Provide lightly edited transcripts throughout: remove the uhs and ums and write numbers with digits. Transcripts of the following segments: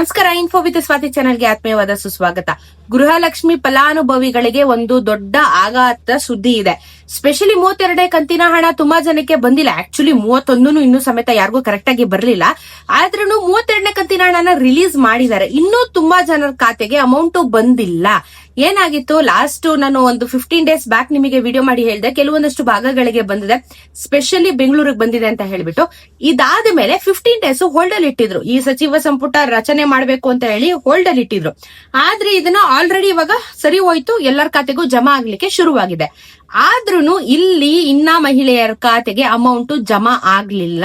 ನಮಸ್ಕಾರ. Info with Swati ಚಾನೆಲ್ಗೆ ಆತ್ಮೀಯವಾದ ಸುಸ್ವಾಗತ. ಗೃಹಲಕ್ಷ್ಮಿ ಫಲಾನುಭವಿಗಳಿಗೆ ಒಂದು ದೊಡ್ಡ ಆಘಾತ ಸುದ್ದಿ ಇದೆ. ಸ್ಪೆಷಲಿ 32ನೇ ಕಂತಿನ ಹಣ ತುಂಬಾ ಜನಕ್ಕೆ ಬಂದಿಲ್ಲ. ಆಕ್ಚುಲಿ 31 ಇನ್ನೂ ಸಮೇತ ಯಾರಿಗೂ ಕರೆಕ್ಟ್ ಆಗಿ ಬರ್ಲಿಲ್ಲ. ಆದ್ರೂ 32ನೇ ಕಂತಿನ ಹಣನ ರಿಲೀಸ್ ಮಾಡಿದ್ದಾರೆ. ಇನ್ನೂ ತುಂಬಾ ಜನರ ಖಾತೆಗೆ ಅಮೌಂಟ್ ಬಂದಿಲ್ಲ. ಏನಾಗಿತ್ತು, ಲಾಸ್ಟ್ ನಾನು ಒಂದು 15 ಡೇಸ್ ಬ್ಯಾಕ್ ನಿಮಗೆ ವಿಡಿಯೋ ಮಾಡಿ ಹೇಳಿದೆ, ಕೆಲವೊಂದಷ್ಟು ಭಾಗಗಳಿಗೆ ಬಂದಿದೆ, ಸ್ಪೆಷಲಿ ಬೆಂಗಳೂರಿಗೆ ಬಂದಿದೆ ಅಂತ ಹೇಳ್ಬಿಟ್ಟು. ಇದಾದ ಮೇಲೆ 15 ಡೇಸ್ ಹೋಲ್ಡ್ ಅಲ್ಲಿ ಇಟ್ಟಿದ್ರು. ಈ ಸಚಿವ ಸಂಪುಟ ರಚನೆ ಮಾಡಬೇಕು ಅಂತ ಹೇಳಿ ಹೋಲ್ಡ್ ಅಲ್ಲಿ ಇಟ್ಟಿದ್ರು. ಆದ್ರೆ ಇದನ್ನ ಆಲ್ರೆಡಿ ಇವಾಗ ಸರಿ ಹೋಯ್ತು, ಎಲ್ಲರ ಖಾತೆಗೂ ಜಮಾ ಆಗ್ಲಿಕ್ಕೆ ಶುರುವಾಗಿದೆ. ಆದ್ರೂನು ಇಲ್ಲಿ ಇನ್ನ ಮಹಿಳೆಯರ ಖಾತೆಗೆ ಅಮೌಂಟ್ ಜಮಾ ಆಗ್ಲಿಲ್ಲ.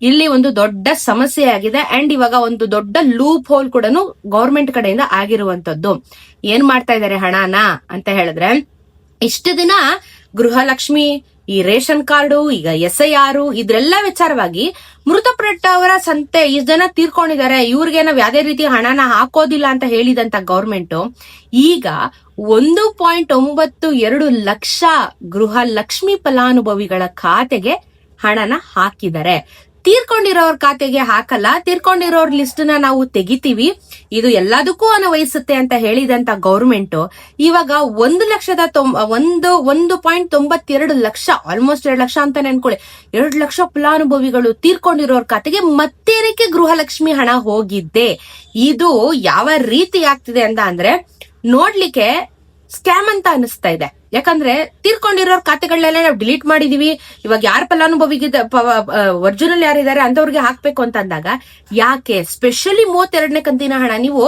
ಇಲ್ಲಿ ಒಂದು ದೊಡ್ಡ ಸಮಸ್ಯೆ ಆಗಿದೆ. ಅಂಡ್ ಇವಾಗ ಒಂದು ದೊಡ್ಡ ಲೂಪ್ ಹೋಲ್ ಕೂಡ ಗವರ್ಮೆಂಟ್ ಕಡೆಯಿಂದ ಆಗಿರುವಂತದ್ದು. ಏನ್ ಮಾಡ್ತಾ ಇದಾರೆ ಹಣನ ಅಂತ ಹೇಳಿದ್ರೆ, ಇಷ್ಟು ದಿನ ಗೃಹಲಕ್ಷ್ಮಿ, ಈ ರೇಷನ್ ಕಾರ್ಡು, ಈಗ SIR ಇದ್ರೆಲ್ಲ ವಿಚಾರವಾಗಿ ಮೃತಪಟ್ಟವರ ಸಂತೆ ಇಷ್ಟು ಜನ ತೀರ್ಕೊಂಡಿದ್ದಾರೆ, ಇವ್ರಿಗೆ ನಾವ್ ಯಾವ್ದೇ ರೀತಿ ಹಣನ ಹಾಕೋದಿಲ್ಲ ಅಂತ ಹೇಳಿದಂತ ಗವರ್ಮೆಂಟ್ ಈಗ 1.92 ಲಕ್ಷ ಗೃಹಲಕ್ಷ್ಮಿ ಫಲಾನುಭವಿಗಳ ಖಾತೆಗೆ ಹಣನ ಹಾಕಿದ್ದಾರೆ. ತೀರ್ಕೊಂಡಿರೋರ್ ಖಾತೆಗೆ ಹಾಕಲ್ಲ, ತೀರ್ಕೊಂಡಿರೋರ್ ಲಿಸ್ಟ್ ನ ನಾವು ತೆಗಿತೀವಿ, ಇದು ಎಲ್ಲದಕ್ಕೂ ಅನ್ವಯಿಸುತ್ತೆ ಅಂತ ಹೇಳಿದಂತ ಗವರ್ಮೆಂಟ್ ಇವಾಗ 1.92 ಲಕ್ಷ, ಆಲ್ಮೋಸ್ಟ್ 2 ಲಕ್ಷ ಅಂತಾನೆ ಅನ್ಕೊಳ್ಳಿ, 2 ಲಕ್ಷ ಫಲಾನುಭವಿಗಳು ತೀರ್ಕೊಂಡಿರೋರ್ ಖಾತೆಗೆ ಮತ್ತೇನಕ್ಕೆ ಗೃಹಲಕ್ಷ್ಮಿ ಹಣ ಹೋಗಿದ್ದೆ. ಇದು ಯಾವ ರೀತಿ ಆಗ್ತಿದೆ ಅಂತ ಅಂದ್ರೆ ನೋಡ್ಲಿಕ್ಕೆ ಸ್ಕ್ಯಾಮ್ ಅಂತ ಅನಿಸ್ತಾ ಇದೆ. ಯಾಕಂದ್ರೆ ತೀರ್ಕೊಂಡಿರೋರ್ ಖಾತೆಗಳನ್ನೆಲ್ಲ ನಾವು ಡಿಲೀಟ್ ಮಾಡಿದೀವಿ, ಇವಾಗ ಯಾರ ಫಲಾನುಭವಿಗೆ ಒರಿಜಿನಲ್ ಯಾರಿದ್ದಾರೆ ಅಂತವ್ರಿಗೆ ಹಾಕ್ಬೇಕು ಅಂತ ಅಂದಾಗ ಯಾಕೆ ಸ್ಪೆಷಲಿ 32ನೇ ಕಂತಿನ ಹಣ ನೀವು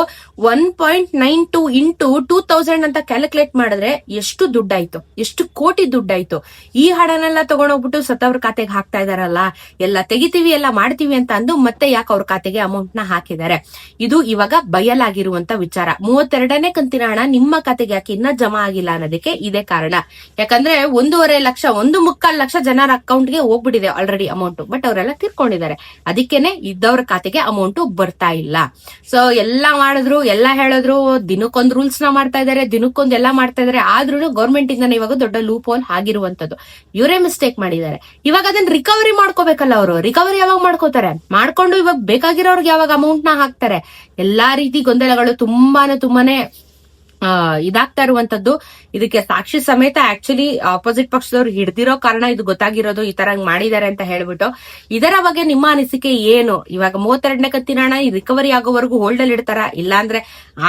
1.92 ಇಂಟು 2000 ಅಂತ ಕ್ಯಾಲ್ಕುಲೇಟ್ ಮಾಡಿದ್ರೆ ಎಷ್ಟು ದುಡ್ಡಾಯ್ತು, ಎಷ್ಟು ಕೋಟಿ ದುಡ್ಡಾಯ್ತು. ಈ ಹಣನೆಲ್ಲ ತಗೊಂಡೋಗ್ಬಿಟ್ಟು ಸತ್ತವ್ರ ಖಾತೆಗೆ ಹಾಕ್ತಾ ಇದಾರಲ್ಲ, ಎಲ್ಲ ತೆಗಿತೀವಿ ಎಲ್ಲ ಮಾಡ್ತೀವಿ ಅಂತ ಅಂದು ಮತ್ತೆ ಯಾಕೆ ಅವ್ರ ಖಾತೆಗೆ ಅಮೌಂಟ್ ನ ಹಾಕಿದ್ದಾರೆ. ಇದು ಇವಾಗ ಬಯಲಾಗಿರುವಂತ ವಿಚಾರ. 32ನೇ ಕಂತಿನ ಹಣ ನಿಮ್ಮ ಖಾತೆಗೆ ಯಾಕೆ ಇನ್ನ ಜಮಾ ಆಗಿಲ್ಲ ಅನ್ನೋದಕ್ಕೆ ಇದೇ ಕಾರಣ. ಯಾಕಂದ್ರೆ 1.25 ಲಕ್ಷ, 1.25 ಲಕ್ಷ ಜನರ ಅಕೌಂಟ್ಗೆ ಹೋಗ್ಬಿಟ್ಟಿದೆ ಆಲ್ರೆಡಿ ಅಮೌಂಟ್. ಬಟ್ ಅವರೆಲ್ಲ ತೀರ್ಕೊಂಡಿದ್ದಾರೆ, ಅದಕ್ಕೇನೆ ಇದ್ದವ್ರ ಖಾತೆಗೆ ಅಮೌಂಟ್ ಬರ್ತಾ ಇಲ್ಲ. ಸೊ ಎಲ್ಲಾ ಮಾಡಿದ್ರು, ಎಲ್ಲಾ ಹೇಳಿದ್ರು, ದಿನಕ್ಕೊಂದು ರೂಲ್ಸ್ ನ ಮಾಡ್ತಾ ಇದಾರೆ, ದಿನಕ್ಕೊಂದು ಎಲ್ಲಾ ಮಾಡ್ತಾ ಇದಾರೆ. ಆದ್ರೂ ಗವರ್ಮೆಂಟ್ ಇಂದಾನೆ ಇವಾಗ ದೊಡ್ಡ ಲೂಪ್ ಹೋಲ್ ಆಗಿರುವಂತದ್ದು. ಇವರೇ ಮಿಸ್ಟೇಕ್ ಮಾಡಿದ್ದಾರೆ. ಇವಾಗ ಅದನ್ನ ರಿಕವರಿ ಮಾಡ್ಕೋಬೇಕಲ್ಲ ಅವರು. ರಿಕವರಿ ಯಾವಾಗ ಮಾಡ್ಕೋತಾರೆ? ಮಾಡ್ಕೊಂಡು ಇವಾಗ ಬೇಕಾಗಿರೋರ್ಗೆ ಯಾವಾಗ ಅಮೌಂಟ್ ನ ಹಾಕ್ತಾರೆ? ಎಲ್ಲಾ ರೀತಿ ಗೊಂದಲಗಳು ತುಂಬಾನೇ ಇದಾಗ್ತಾ ಇರುವಂತದ್ದು. ಇದಕ್ಕೆ ಸಾಕ್ಷಿ ಸಮೇತ ಆಕ್ಚುಲಿ ಆಪೋಸಿಟ್ ಪಕ್ಷದವ್ರು ಹಿಡ್ದಿರೋ ಕಾರಣ ಇದು ಗೊತ್ತಾಗಿರೋದು, ಈ ತರ ಮಾಡಿದ್ದಾರೆ ಅಂತ ಹೇಳ್ಬಿಟ್ಟು. ಇದರ ಬಗ್ಗೆ ನಿಮ್ಮ ಅನಿಸಿಕೆ ಏನು? ಇವಾಗ 32ನೇ ಕಂತಿನ ಹಣ ರಿಕವರಿ ಆಗೋವರೆಗೂ ಹೋಲ್ಡ್ ಅಲ್ಲಿ ಇಡ್ತಾರ, ಇಲ್ಲಾಂದ್ರೆ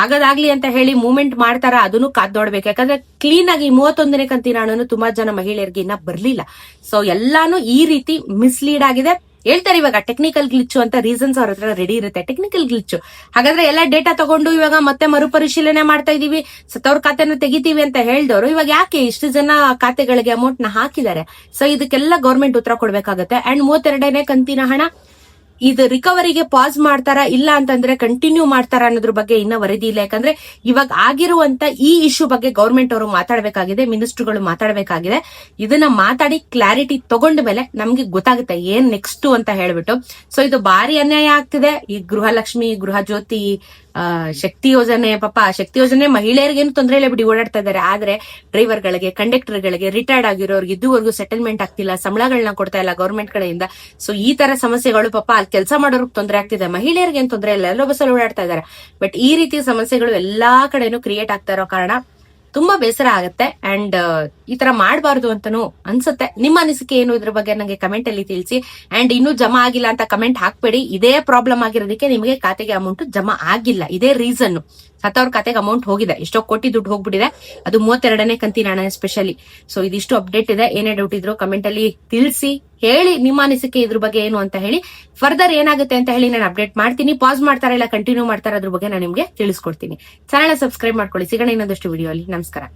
ಆಗದಾಗ್ಲಿ ಅಂತ ಹೇಳಿ ಮೂವ್ಮೆಂಟ್ ಮಾಡ್ತಾರ? ಅದನ್ನು ಕಾದ್ ನೋಡ್ಬೇಕು. ಯಾಕಂದ್ರೆ ಕ್ಲೀನ್ ಆಗಿ 31ನೇ ಕಂತಿನ ಹಣನು ತುಂಬಾ ಜನ ಮಹಿಳೆಯರಿಗೆ ಇನ್ನ ಬರ್ಲಿಲ್ಲ. ಸೊ ಎಲ್ಲಾನು ಈ ರೀತಿ ಮಿಸ್ಲೀಡ್ ಆಗಿದೆ. ಹೇಳ್ತಾರೆ ಇವಾಗ ಟೆಕ್ನಿಕಲ್ ಗ್ಲಿಚ್ ಅಂತ ರೀಸನ್ಸ್ ಅವ್ರ ಹತ್ರ ರೆಡಿ ಇರುತ್ತೆ. ಟೆಕ್ನಿಕಲ್ ಗ್ಲಿಚ್ ಹಾಗಾದ್ರೆ ಎಲ್ಲ ಡೇಟಾ ತಗೊಂಡು ಇವಾಗ ಮತ್ತೆ ಮರುಪರಿಶೀಲನೆ ಮಾಡ್ತಾ ಇದೀವಿ, ಸತ್ತವ್ರ ಖಾತೆನ ತೆಗಿತೀವಿ ಅಂತ ಹೇಳಿದವರು ಇವಾಗ ಯಾಕೆ ಇಷ್ಟು ಜನ ಖಾತೆಗಳಿಗೆ ಅಮೌಂಟ್ ನ ಹಾಕಿದ್ದಾರೆ? ಸೊ ಇದಕ್ಕೆಲ್ಲ ಗವರ್ಮೆಂಟ್ ಉತ್ತರ ಕೊಡ್ಬೇಕಾಗತ್ತೆ. ಅಂಡ್ 32ನೇ ಕಂತಿನ ಹಣ ಇದು ರಿಕವರಿಗೆ ಪಾಸ್ ಮಾಡ್ತಾರಾ ಇಲ್ಲ ಅಂತಂದ್ರೆ ಕಂಟಿನ್ಯೂ ಮಾಡ್ತಾರ ಅನ್ನೋದ್ರ ಬಗ್ಗೆ ಇನ್ನ ವರದಿ ಇಲ್ಲ. ಯಾಕಂದ್ರೆ ಇವಾಗ ಆಗಿರುವಂತ ಈ ಇಶ್ಯೂ ಬಗ್ಗೆ ಗವರ್ಮೆಂಟ್ ಅವರು ಮಾತಾಡಬೇಕಾಗಿದೆ, ಮಿನಿಸ್ಟರ್ಗಳು ಮಾತಾಡಬೇಕಾಗಿದೆ. ಇದನ್ನ ಮಾತಾಡಿ ಕ್ಲಾರಿಟಿ ತಗೊಂಡ ಮೇಲೆ ನಮ್ಗೆ ಗೊತ್ತಾಗುತ್ತೆ ಏನ್ ನೆಕ್ಸ್ಟ್ ಅಂತ ಹೇಳ್ಬಿಟ್ಟು. ಸೊ ಇದು ಭಾರಿ ಅನ್ಯಾಯ ಆಗ್ತಿದೆ. ಈ ಗೃಹಲಕ್ಷ್ಮಿ, ಗೃಹ ಜ್ಯೋತಿ, ಶಕ್ತಿ ಯೋಜನೆ, ಶಕ್ತಿ ಯೋಜನೆ ಮಹಿಳೆಯರಿಗೇನು ತೊಂದರೆ ಇಲ್ಲ ಬಿಡಿ, ಓಡಾಡ್ತಾ ಇದಾರೆ. ಆದ್ರೆ ಡ್ರೈವರ್ಗಳಿಗೆ, ಕಂಡಕ್ಟರ್ಗಳಿಗೆ, ರಿಟೈರ್ಡ್ ಆಗಿರೋರ್ಗೆ ಇದುವರೆಗೂ ಸೆಟಲ್ಮೆಂಟ್ ಆಗ್ತಿಲ್ಲ, ಸಂಬಳಗಳನ್ನ ಕೊಡ್ತಾ ಇಲ್ಲ ಗವರ್ಮೆಂಟ್ ಕಡೆಯಿಂದ. ಸೊ ಈ ತರ ಸಮಸ್ಯೆಗಳು ಅಲ್ಲಿ ಕೆಲಸ ಮಾಡೋರ್ಗೆ ತೊಂದರೆ ಆಗ್ತಿದೆ, ಮಹಿಳೆಯರಿಗೆ ಏನ್ ತೊಂದರೆ ಇಲ್ಲ, ಎಲ್ಲೋ ಬಸ್ಸಲ್ಲಿ ಓಡಾಡ್ತಾ ಇದಾರೆ. ಬಟ್ ಈ ರೀತಿಯ ಸಮಸ್ಯೆಗಳು ಎಲ್ಲಾ ಕಡೆನೂ ಕ್ರಿಯೇಟ್ ಆಗ್ತಾ ಇರೋ ಕಾರಣ ತುಂಬಾ ಬೇಸರ ಆಗುತ್ತೆ. ಅಂಡ್ ಈ ತರ ಮಾಡಬಾರ್ದು ಅಂತಾನು ಅನ್ಸುತ್ತೆ. ನಿಮ್ಮ ಅನಿಸಿಕೆ ಏನು ಇದ್ರ ಬಗ್ಗೆ ನಂಗೆ ಕಮೆಂಟ್ ಅಲ್ಲಿ ತಿಳಿಸಿ. ಅಂಡ್ ಇನ್ನೂ ಜಮಾ ಆಗಿಲ್ಲ ಅಂತ ಕಮೆಂಟ್ ಹಾಕ್ಬೇಡಿ. ಇದೇ ಪ್ರಾಬ್ಲಮ್ ಆಗಿರೋದಕ್ಕೆ ನಿಮಗೆ ಖಾತೆಗೆ ಅಮೌಂಟ್ ಜಮಾ ಆಗಿಲ್ಲ, ಇದೇ ರೀಸನ್. ಸತ್ತವ್ರ ಖಾತೆಗೆ ಅಮೌಂಟ್ ಹೋಗಿದೆ, ಎಷ್ಟೋ ಕೋಟಿ ದುಡ್ಡು ಹೋಗ್ಬಿಟ್ಟಿದೆ, ಅದು 32ನೇ ಕಂತಿನ ಹಣ ಸ್ಪೆಷಲಿ. ಸೊ ಇದಿಷ್ಟು ಅಪ್ಡೇಟ್ ಇದೆ. ಏನೇ ಡೌಟ್ ಇದ್ರು ಕಮೆಂಟ್ ಅಲ್ಲಿ ತಿಳಿಸಿ, ಹೇಳಿ ನಿಮ್ಮ ಅನಿಸಿಕೆ ಇದ್ರ ಬಗ್ಗೆ ಏನು ಅಂತ ಹೇಳಿ. ಫರ್ದರ್ ಏನಾಗುತ್ತೆ ಅಂತ ಹೇಳಿ ನಾನು ಅಪ್ಡೇಟ್ ಮಾಡ್ತೀನಿ. ಪಾಸ್ ಮಾಡ್ತಾರ ಇಲ್ಲ ಕಂಟಿನ್ಯೂ ಮಾಡ್ತಾರ ಅದ್ರ ಬಗ್ಗೆ ನಾನು ನಿಮ್ಗೆ ತಿಳಿಸ್ಕೊಡ್ತೀನಿ. ಚಾನೆಲ್ ಸಬ್ಸ್ಕ್ರೈಬ್ ಮಾಡ್ಕೊಳ್ಳಿ. ಸಿಗೋಣ ಇನ್ನೊಂದಷ್ಟು ವಿಡಿಯೋ ಅಲ್ಲಿ. ನಮಸ್ಕಾರ.